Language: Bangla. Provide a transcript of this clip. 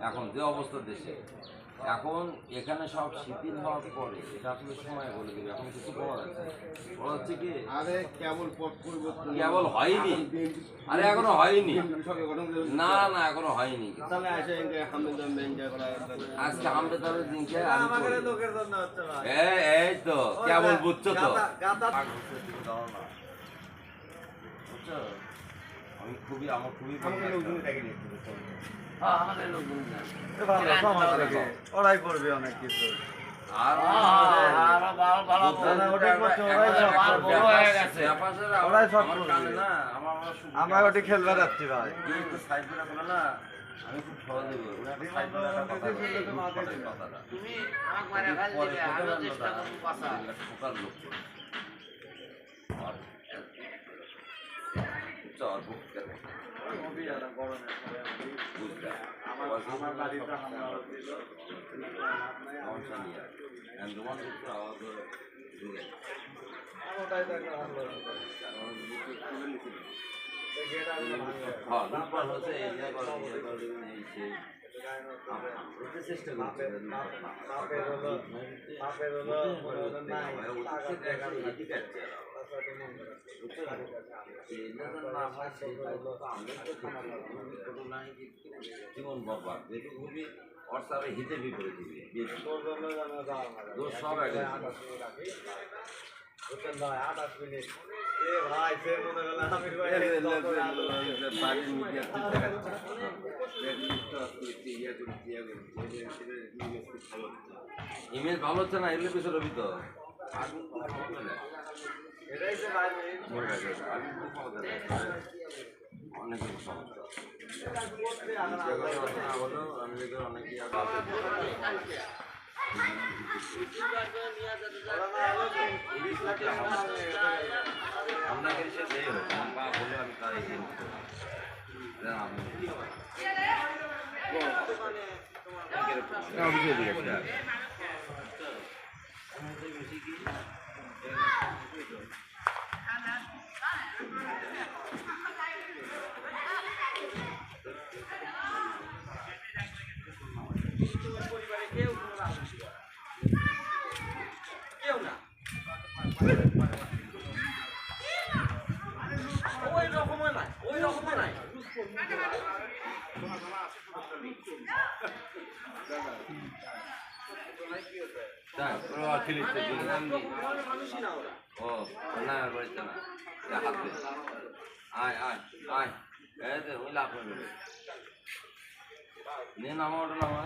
এখন যে অবস্থা দেশে এখন এখানে সব শিথিল হওয়ার পরে এটা আসলে সময় বলে দেবে, এখন কিছু বলা যাচ্ছে বলা যাচ্ছে কি আরে কেবল পথ পরিবর্তন কেবল হয়নি, আরে এখনো হয়নি, না না এখনো হয়নি। তাহলে আসে হামদাম এনজয় করা আজকে হামদামের দিনকে এই তো কেবল বুঝছো তো, আমি খুবই আমার খুবই আমাদের লোকজন ওরাই করবে অনেক কিছু। আর আমরা ওটি খেলবে যাচ্ছি ভাই। আমি খুব সহজ দেবো আমার বাড়িতে হামলা হচ্ছিল। ওটাই দেখো হামলা চেষ্টা জীবন বরবাদ যেহেতু খুবই অর্থাৎ হিতে বিপরে দিবি সব এক ইমেজ ভালো হচ্ছে না, এগুলো কিছু রবি তো অনেক সমস্যা অনেক আপনাকে সে দেয় বা বলে আমি তাই কেউ না ওই রকমও নাই, ওই রকমও নাই। ও না বাড়িতে না হাতে আয় আয় আয় ওই লাভ নিয়ে নামা ওটা নামা